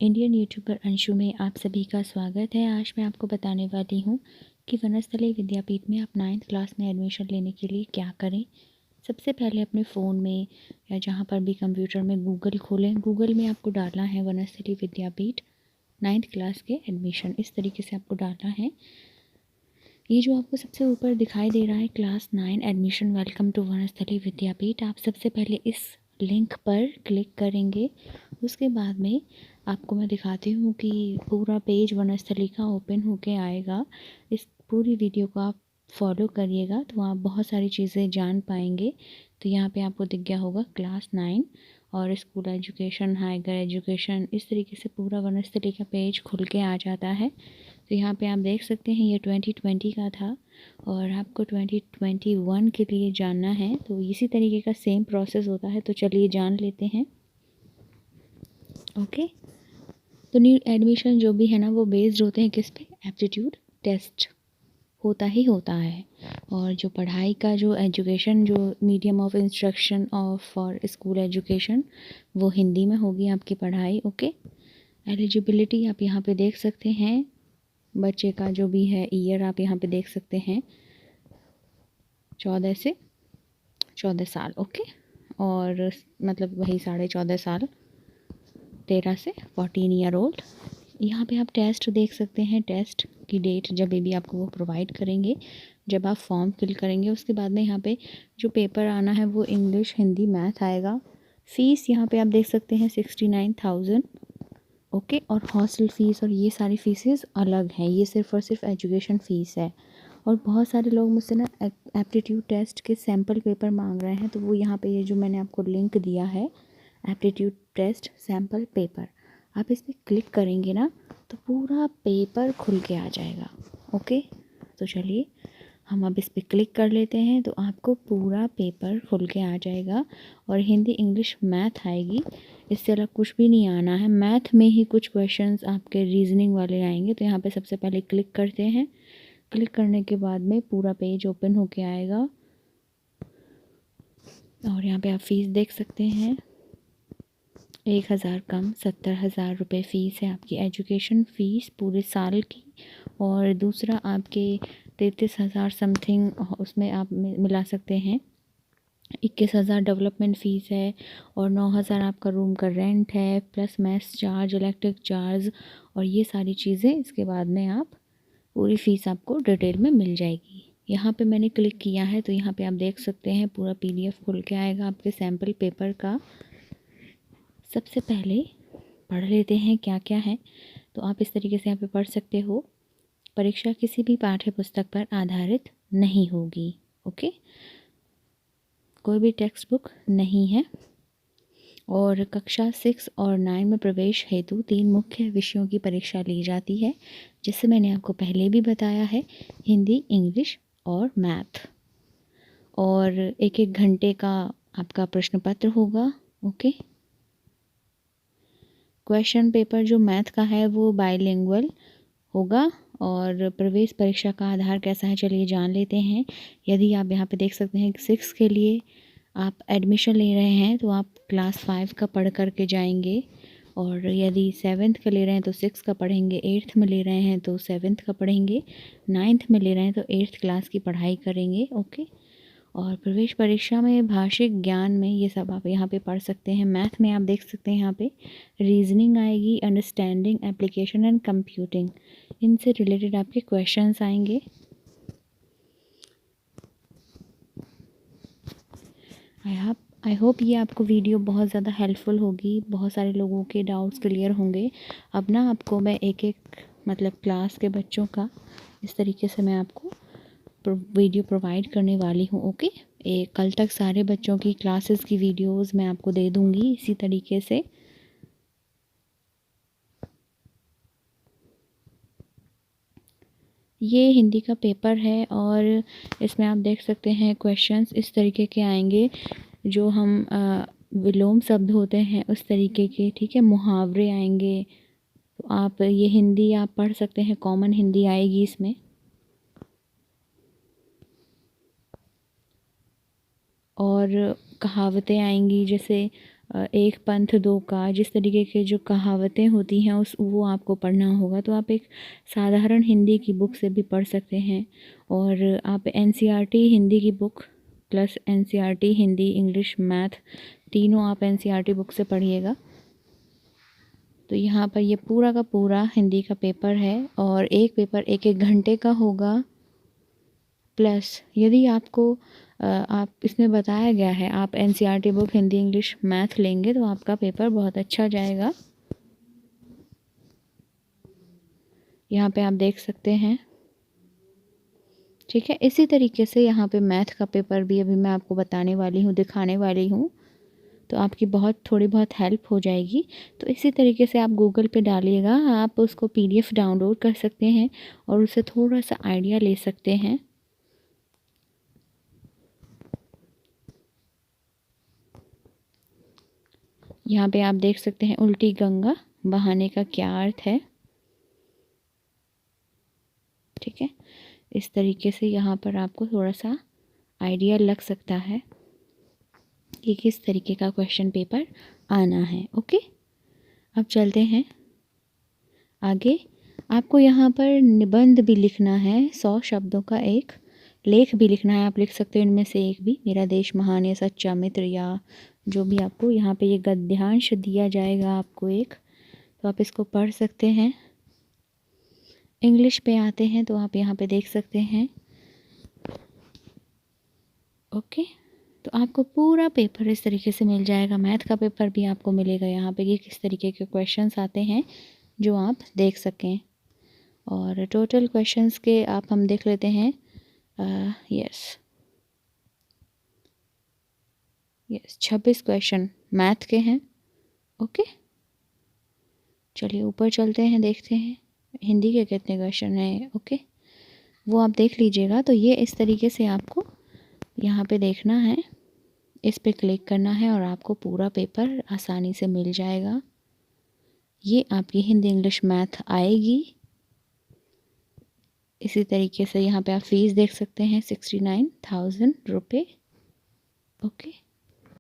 Indian YouTuber Anshu में आप सभी का स्वागत है। आज मैं आपको बताने वाली हूँ कि वनस्थली विद्यापीठ में आप 9th क्लास में एडमिशन लेने के लिए क्या करें। सबसे पहले अपने फ़ोन में या जहाँ पर भी कंप्यूटर में गूगल खोलें। गूगल में आपको डालना है वनस्थली विद्यापीठ 9th क्लास के एडमिशन, इस तरीके से आपको डालना है। ये जो आपको सबसे ऊपर दिखाई दे रहा है class 9 admission welcome to Banasthali Vidyapith, आप सबसे पहले इस लिंक पर क्लिक करेंगे। उसके बाद में आपको मैं दिखाती हूँ कि पूरा पेज वनस्थली का ओपन होके आएगा। इस पूरी वीडियो को आप फॉलो करिएगा तो आप बहुत सारी चीज़ें जान पाएंगे। तो यहाँ पे आपको दिख गया होगा क्लास 9 और स्कूल एजुकेशन, हाइगर एजुकेशन, इस तरीके से पूरा वनस्थली का पेज खुल के आ जाता है। तो यहाँ पे आप देख सकते हैं ये 2020 का था और आपको 2021 के लिए जानना है तो इसी तरीके का सेम प्रोसेस होता है। तो चलिए जान लेते हैं। ओके, तो न्यू एडमिशन जो भी है ना वो बेस्ड होते हैं किस पे, एप्टीट्यूड टेस्ट होता ही होता है। और जो पढ़ाई का जो एजुकेशन, जो medium of instruction of for school education, वो हिंदी में होगी आपकी पढ़ाई। ओके, एलिजिबिलिटी आप यहाँ पे देख सकते हैं। बच्चे का जो भी है ईयर आप यहाँ पे देख सकते हैं, 14 से 14 साल। ओके, और मतलब वही 14.5 साल, 13 से 14 ईयर ओल्ड। यहाँ पे आप टेस्ट देख सकते हैं, टेस्ट की डेट जब भी आपको वो प्रोवाइड करेंगे, जब आप फॉर्म फिल करेंगे। उसके बाद में यहाँ पे जो पेपर आना है वो इंग्लिश, हिंदी, मैथ आएगा। फ़ीस यहाँ पे आप देख सकते हैं 69,000। ओके, और हॉस्टल फ़ीस और ये सारी फ़ीसेस अलग हैं, ये सिर्फ़ और सिर्फ एजुकेशन फ़ीस है। और बहुत सारे लोग मुझसे ना एप्टीट्यूड टेस्ट के सैम्पल पेपर मांग रहे हैं, तो वो यहाँ पे ये जो मैंने आपको लिंक दिया है, एप्टीट्यूड टेस्ट सैम्पल पेपर, आप इस पर क्लिक करेंगे ना तो पूरा पेपर खुल के आ जाएगा। ओके, तो चलिए हम अब इस पर क्लिक कर लेते हैं। तो आपको पूरा पेपर खुल के आ जाएगा और हिंदी, इंग्लिश, मैथ आएगी। इससे अलग कुछ भी नहीं आना है। मैथ में ही कुछ क्वेश्चंस आपके रीजनिंग वाले आएंगे। तो यहाँ पे सबसे पहले क्लिक करते हैं। क्लिक करने के बाद में पूरा पेज ओपन होके आएगा और यहाँ पे आप फ़ीस देख सकते हैं, 1,000 कम 70,000 रुपये फ़ीस है आपकी एजुकेशन फ़ीस पूरे साल की। और दूसरा आपके 33,000 समथिंग उसमें आप मिला सकते हैं। 21,000 डेवलपमेंट फ़ीस है और 9,000 आपका रूम का रेंट है, plus mess charge, electric charge और ये सारी चीज़ें। इसके बाद में आप पूरी फ़ीस आपको डिटेल में मिल जाएगी। यहाँ पे मैंने क्लिक किया है तो यहाँ पे आप देख सकते हैं पूरा PDF खुल के आएगा आपके सैम्पल पेपर का। सबसे पहले पढ़ लेते हैं क्या क्या है। तो आप इस तरीके से यहाँ पे पढ़ सकते हो। परीक्षा किसी भी पाठ्य पुस्तक पर आधारित नहीं होगी। ओके, कोई भी टेक्स्ट बुक नहीं है। और कक्षा 6 और 9 में प्रवेश हेतु 3 मुख्य विषयों की परीक्षा ली जाती है, जिससे मैंने आपको पहले भी बताया है, हिंदी, इंग्लिश और मैथ। और 1-1 घंटे का आपका प्रश्न पत्र होगा। ओके, क्वेश्चन पेपर जो मैथ का है वो बाइलिंगुअल होगा। और प्रवेश परीक्षा का आधार कैसा है चलिए जान लेते हैं। यदि आप यहाँ पे देख सकते हैं 6 के लिए आप एडमिशन ले रहे हैं तो आप क्लास 5 का पढ़ कर के जाएंगे। और यदि 7th का ले रहे हैं तो 6 का पढ़ेंगे, 8th में ले रहे हैं तो 7th का पढ़ेंगे, 9th में ले रहे हैं तो 8th क्लास की पढ़ाई करेंगे। ओके, और प्रवेश परीक्षा में भाषिक ज्ञान में ये सब आप यहाँ पे पढ़ सकते हैं। मैथ में आप देख सकते हैं यहाँ पे रीजनिंग आएगी, अंडरस्टैंडिंग, एप्लीकेशन एंड कंप्यूटिंग, इनसे रिलेटेड आपके क्वेश्चंस आएंगे। आई होप ये आपको वीडियो बहुत ज़्यादा हेल्पफुल होगी, बहुत सारे लोगों के डाउट्स क्लियर होंगे। अब ना आपको मैं एक मतलब क्लास के बच्चों का इस तरीके से मैं आपको वीडियो प्रोवाइड करने वाली हूँ। ओके, कल तक सारे बच्चों की क्लासेस की वीडियोस मैं आपको दे दूँगी इसी तरीके से। ये हिंदी का पेपर है और इसमें आप देख सकते हैं क्वेश्चंस इस तरीके के आएंगे, जो हम विलोम शब्द होते हैं उस तरीके के, ठीक है, मुहावरे आएंगे। तो आप ये हिंदी आप पढ़ सकते हैं, कॉमन हिंदी आएगी इसमें। और कहावतें आएंगी, जैसे एक पंथ दो का, जिस तरीके के जो कहावतें होती हैं वो आपको पढ़ना होगा। तो आप एक साधारण हिंदी की बुक से भी पढ़ सकते हैं, और आप एनसीईआरटी हिंदी की book plus NCERT Hindi English math तीनों आप एनसीईआरटी बुक से पढ़िएगा। तो यहाँ पर ये पूरा का पूरा हिंदी का पेपर है, और एक पेपर 1-1 घंटे का होगा। प्लस यदि आपको आप इसमें बताया गया है आप NCERT book Hindi English math लेंगे तो आपका पेपर बहुत अच्छा जाएगा। यहाँ पे आप देख सकते हैं, ठीक है। इसी तरीके से यहाँ पे मैथ का पेपर भी अभी मैं आपको बताने वाली हूँ, दिखाने वाली हूँ, तो आपकी थोड़ी बहुत हेल्प हो जाएगी। तो इसी तरीके से आप गूगल पे डालिएगा, आप उसको पीडीएफ डाउनलोड कर सकते हैं और उससे थोड़ा सा आइडिया ले सकते हैं। यहाँ पे आप देख सकते हैं उल्टी गंगा बहाने का क्या अर्थ है, ठीक है। इस तरीके से यहाँ पर आपको थोड़ा सा आइडिया लग सकता है कि किस तरीके का क्वेश्चन पेपर आना है। ओके, अब चलते हैं आगे। आपको यहाँ पर निबंध भी लिखना है, 100 शब्दों का एक लेख भी लिखना है। आप लिख सकते हो इनमें से एक भी, मेरा देश महान या सच्चा मित्र, या जो भी आपको यहाँ पे ये गद्यांश दिया जाएगा आपको एक, तो आप इसको पढ़ सकते हैं। इंग्लिश पे आते हैं तो आप यहाँ पे देख सकते हैं। ओके, तो आपको पूरा पेपर इस तरीके से मिल जाएगा। मैथ का पेपर भी आपको मिलेगा यहाँ पे कि किस तरीके के क्वेश्चंस आते हैं जो आप देख सकें। और टोटल क्वेश्चंस के आप हम देख लेते हैं। यस 26 क्वेश्चन मैथ के हैं। ओके, चलिए ऊपर चलते हैं, देखते हैं हिंदी के कितने क्वेश्चन हैं। ओके, वो आप देख लीजिएगा। तो ये इस तरीके से आपको यहाँ पे देखना है, इस पे क्लिक करना है और आपको पूरा पेपर आसानी से मिल जाएगा। ये आपकी हिंदी इंग्लिश मैथ आएगी। इसी तरीके से यहाँ पे आप फीस देख सकते हैं 69,000 रुपये। ओके।